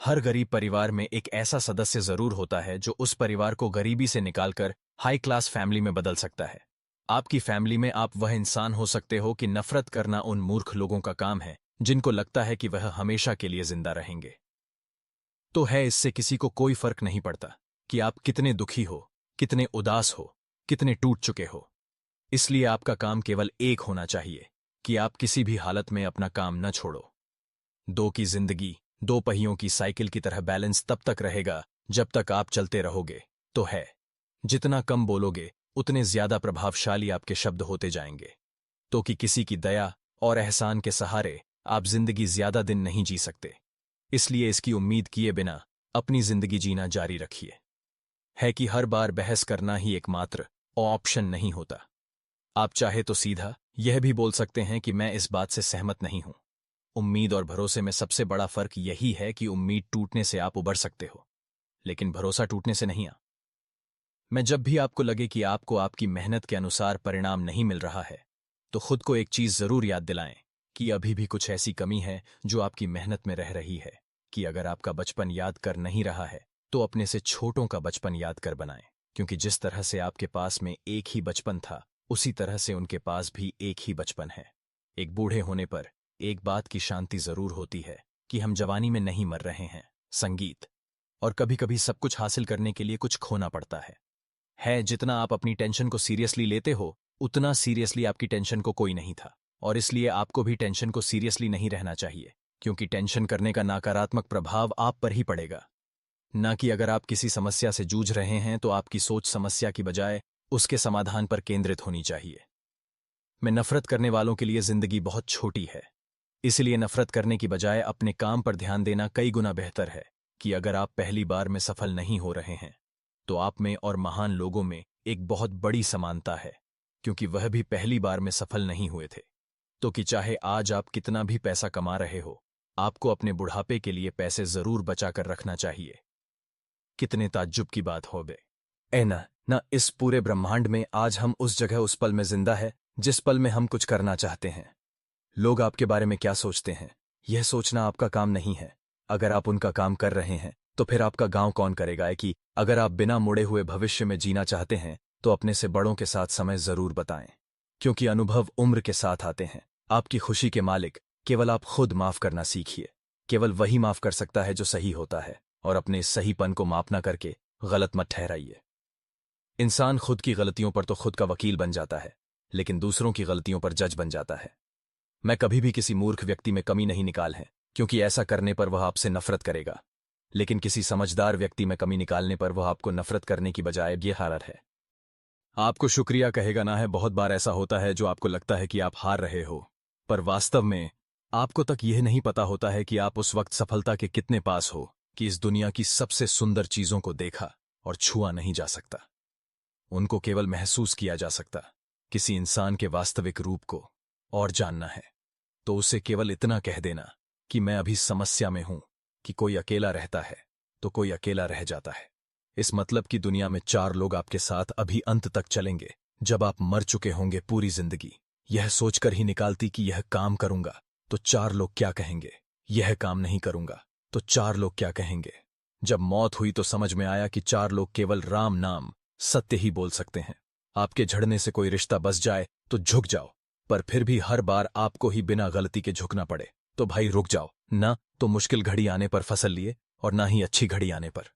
हर गरीब परिवार में एक ऐसा सदस्य जरूर होता है जो उस परिवार को गरीबी से निकालकर हाई क्लास फैमिली में बदल सकता है। आपकी फैमिली में आप वह इंसान हो सकते हो कि नफरत करना उन मूर्ख लोगों का काम है जिनको लगता है कि वह हमेशा के लिए जिंदा रहेंगे। तो है इससे किसी को कोई फर्क नहीं पड़ता कि आप कितने दुखी हो, कितने उदास हो, कितने टूट चुके हो। इसलिए आपका काम केवल एक होना चाहिए कि आप किसी भी हालत में अपना काम न छोड़ो। दो की जिंदगी दो पहियों की साइकिल की तरह बैलेंस तब तक रहेगा जब तक आप चलते रहोगे। तो है, जितना कम बोलोगे उतने ज्यादा प्रभावशाली आपके शब्द होते जाएंगे। तो कि किसी की दया और एहसान के सहारे आप जिंदगी ज्यादा दिन नहीं जी सकते। इसलिए इसकी उम्मीद किए बिना अपनी जिंदगी जीना जारी रखिए। है कि हर बार बहस करना ही एकमात्र ऑप्शन नहीं होता। आप चाहे तो सीधा यह भी बोल सकते हैं कि मैं इस बात से सहमत नहीं हूं। उम्मीद और भरोसे में सबसे बड़ा फर्क यही है कि उम्मीद टूटने से आप उबर सकते हो, लेकिन भरोसा टूटने से नहीं। मैं जब भी आपको लगे कि आपको आपकी मेहनत के अनुसार परिणाम नहीं मिल रहा है, तो खुद को एक चीज जरूर याद दिलाएं कि अभी भी कुछ ऐसी कमी है जो आपकी मेहनत में रह रही है। कि अगर आपका बचपन याद कर नहीं रहा है तो अपने से छोटों का बचपन याद कर बनाएं, क्योंकि जिस तरह से आपके पास में एक ही बचपन था उसी तरह से उनके पास भी एक ही बचपन है। एक बूढ़े होने पर एक बात की शांति जरूर होती है कि हम जवानी में नहीं मर रहे हैं। संगीत और कभी कभी सब कुछ हासिल करने के लिए कुछ खोना पड़ता है। जितना आप अपनी टेंशन को सीरियसली लेते हो उतना सीरियसली आपकी टेंशन को कोई नहीं था, और इसलिए आपको भी टेंशन को सीरियसली नहीं रहना चाहिए, क्योंकि टेंशन करने का नकारात्मक प्रभाव आप पर ही पड़ेगा। ना कि अगर आप किसी समस्या से जूझ रहे हैं तो आपकी सोच समस्या की बजाय उसके समाधान पर केंद्रित होनी चाहिए। मैं नफरत करने वालों के लिए जिंदगी बहुत छोटी है, इसलिए नफरत करने की बजाय अपने काम पर ध्यान देना कई गुना बेहतर है। कि अगर आप पहली बार में सफल नहीं हो रहे हैं तो आप में और महान लोगों में एक बहुत बड़ी समानता है, क्योंकि वह भी पहली बार में सफल नहीं हुए थे। तो कि चाहे आज आप कितना भी पैसा कमा रहे हो, आपको अपने बुढ़ापे के लिए पैसे जरूर बचा कर रखना चाहिए। कितने ताज्जुब की बात हो बे। ना इस पूरे ब्रह्मांड में आज हम उस जगह उस पल में जिंदा है जिस पल में हम कुछ करना चाहते हैं। लोग आपके बारे में क्या सोचते हैं यह सोचना आपका काम नहीं है। अगर आप उनका काम कर रहे हैं तो फिर आपका गांव कौन करेगा। कि अगर आप बिना मुड़े हुए भविष्य में जीना चाहते हैं तो अपने से बड़ों के साथ समय जरूर बताएं, क्योंकि अनुभव उम्र के साथ आते हैं। आपकी खुशी के मालिक केवल आप खुद माफ करना सीखिए। केवल वही माफ कर सकता है जो सही होता है, और अपने इस सहीपन को माप ना करके गलत मत ठहराइए। इंसान खुद की गलतियों पर तो खुद का वकील बन जाता है, लेकिन दूसरों की गलतियों पर जज बन जाता है। मैं कभी भी किसी मूर्ख व्यक्ति में कमी नहीं निकाल है, क्योंकि ऐसा करने पर वह आपसे नफरत करेगा। लेकिन किसी समझदार व्यक्ति में कमी निकालने पर वह आपको नफरत करने की बजाय ये हारत है। आपको शुक्रिया कहेगा ना है। बहुत बार ऐसा होता है जो आपको लगता है कि आप हार रहे हो, पर वास्तव में आपको तक यह नहीं पता होता है कि आप उस वक्त सफलता के कितने पास हो कि इस दुनिया की सबसे सुंदर चीजों को देखा और छुआ नहीं जा सकता। उनको केवल महसूस किया जा सकता। किसी इंसान के वास्तविक रूप को और जानना है तो उसे केवल इतना कह देना कि मैं अभी समस्या में हूं। कि कोई अकेला रहता है तो कोई अकेला रह जाता है। इस मतलब की दुनिया में 4 लोग आपके साथ अभी अंत तक चलेंगे जब आप मर चुके होंगे। पूरी जिंदगी यह सोचकर ही निकालती कि यह काम करूंगा तो 4 लोग क्या कहेंगे, यह काम नहीं करूंगा तो 4 लोग क्या कहेंगे। जब मौत हुई तो समझ में आया कि 4 लोग केवल राम नाम सत्य ही बोल सकते हैं। आपके झड़ने से कोई रिश्ता बस जाए तो झुक जाओ, पर फिर भी हर बार आपको ही बिना गलती के झुकना पड़े तो भाई रुक जाओ। ना तो मुश्किल घड़ी आने पर फसल लिए और ना ही अच्छी घड़ी आने पर।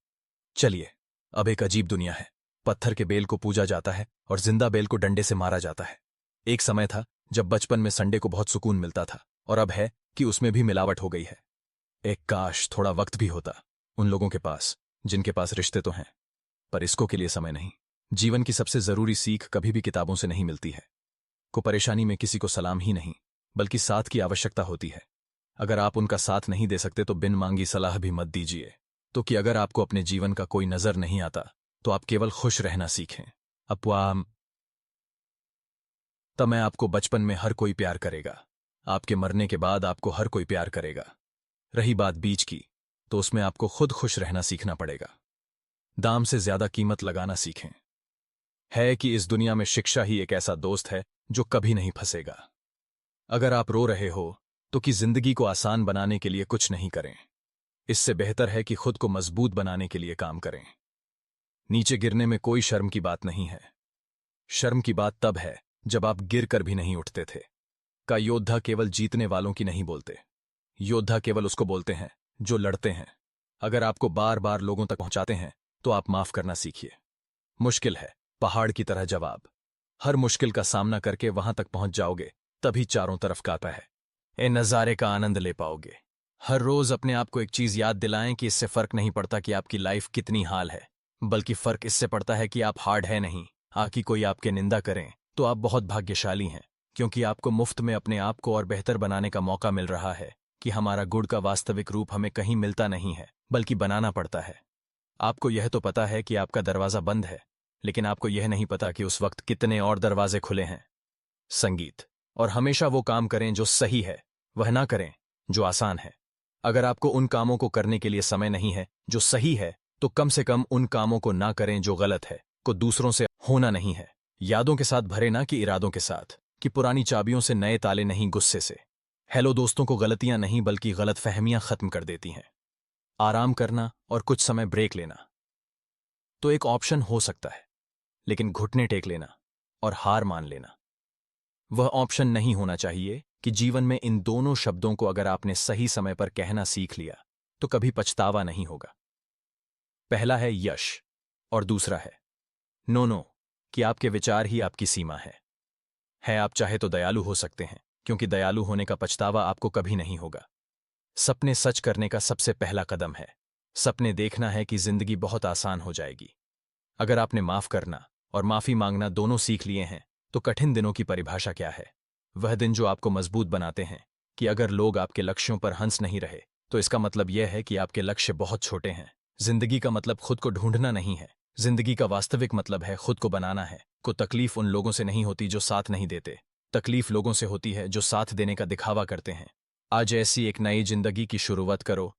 चलिए, अब एक अजीब दुनिया है। पत्थर के बेल को पूजा जाता है और जिंदा बेल को डंडे से मारा जाता है। एक समय था जब बचपन में संडे को बहुत सुकून मिलता था, और अब है कि उसमें भी मिलावट हो गई है। एक काश थोड़ा वक्त भी होता उन लोगों के पास जिनके पास रिश्ते तो हैं, पर इसको के लिए समय नहीं। जीवन की सबसे जरूरी सीख कभी भी किताबों से नहीं मिलती है। को परेशानी में किसी को सलाम ही नहीं बल्कि साथ की आवश्यकता होती है। अगर आप उनका साथ नहीं दे सकते तो बिन मांगी सलाह भी मत दीजिए। तो कि अगर आपको अपने जीवन का कोई नजर नहीं आता तो आप केवल खुश रहना सीखें। अपवाम तब मैं आपको बचपन में हर कोई प्यार करेगा, आपके मरने के बाद आपको हर कोई प्यार करेगा। रही बात बीच की, तो उसमें आपको खुद खुश रहना सीखना पड़ेगा। दाम से ज्यादा कीमत लगाना सीखें। है कि इस दुनिया में शिक्षा ही एक ऐसा दोस्त है जो कभी नहीं फंसेगा। अगर आप रो रहे हो तो कि जिंदगी को आसान बनाने के लिए कुछ नहीं करें। इससे बेहतर है कि खुद को मजबूत बनाने के लिए काम करें। नीचे गिरने में कोई शर्म की बात नहीं है। शर्म की बात तब है जब आप गिर कर भी नहीं उठते थे। का योद्धा केवल जीतने वालों की नहीं बोलते। योद्धा केवल उसको बोलते हैं जो लड़ते हैं। अगर आपको बार बार लोगों तक पहुंचाते हैं तो आप माफ करना सीखिए। मुश्किल है पहाड़ की तरह जवाब। हर मुश्किल का सामना करके वहां तक पहुंच जाओगे, तभी चारों तरफ कांपा है ए नजारे का आनंद ले पाओगे। हर रोज अपने आप को एक चीज याद दिलाएं कि इससे फर्क नहीं पड़ता कि आपकी लाइफ कितनी हाल है, बल्कि फर्क इससे पड़ता है कि आप हार्ड है नहीं। आकि कोई आपके निंदा करें तो आप बहुत भाग्यशाली हैं, क्योंकि आपको मुफ्त में अपने आप को और बेहतर बनाने का मौका मिल रहा है। कि हमारा गुण का वास्तविक रूप हमें कहीं मिलता नहीं है, बल्कि बनाना पड़ता है। आपको यह तो पता है कि आपका दरवाजा बंद है, लेकिन आपको यह नहीं पता कि उस वक्त कितने और दरवाजे खुले हैं। संगीत। और हमेशा वो काम करें जो सही है, वह ना करें जो आसान है। अगर आपको उन कामों को करने के लिए समय नहीं है जो सही है, तो कम से कम उन कामों को ना करें जो गलत है। को दूसरों से होना नहीं है। यादों के साथ भरे ना कि इरादों के साथ। कि पुरानी चाबियों से नए ताले नहीं, गुस्से से। हेलो दोस्तों को गलतियां नहीं बल्कि गलतफहमियां खत्म कर देती हैं। आराम करना और कुछ समय ब्रेक लेना तो एक ऑप्शन हो सकता है, लेकिन घुटने टेक लेना और हार मान लेना वह ऑप्शन नहीं होना चाहिए। कि जीवन में इन दोनों शब्दों को अगर आपने सही समय पर कहना सीख लिया तो कभी पछतावा नहीं होगा। पहला है यश और दूसरा है नो। कि आपके विचार ही आपकी सीमा है आप चाहे तो दयालु हो सकते हैं, क्योंकि दयालु होने का पछतावा आपको कभी नहीं होगा। सपने सच करने का सबसे पहला कदम है सपने देखना है कि जिंदगी बहुत आसान हो जाएगी। अगर आपने माफ करना और माफी मांगना दोनों सीख लिए हैं, तो कठिन दिनों की परिभाषा क्या है? वह दिन जो आपको मजबूत बनाते हैं। कि अगर लोग आपके लक्ष्यों पर हंस नहीं रहे, तो इसका मतलब यह है कि आपके लक्ष्य बहुत छोटे हैं। जिंदगी का मतलब खुद को ढूंढना नहीं है, जिंदगी का वास्तविक मतलब है खुद को बनाना है। को तकलीफ उन लोगों से नहीं होती जो साथ नहीं देते, तकलीफ लोगों से होती है जो साथ देने का दिखावा करते हैं। आज ऐसी एक नई जिंदगी की शुरुआत करो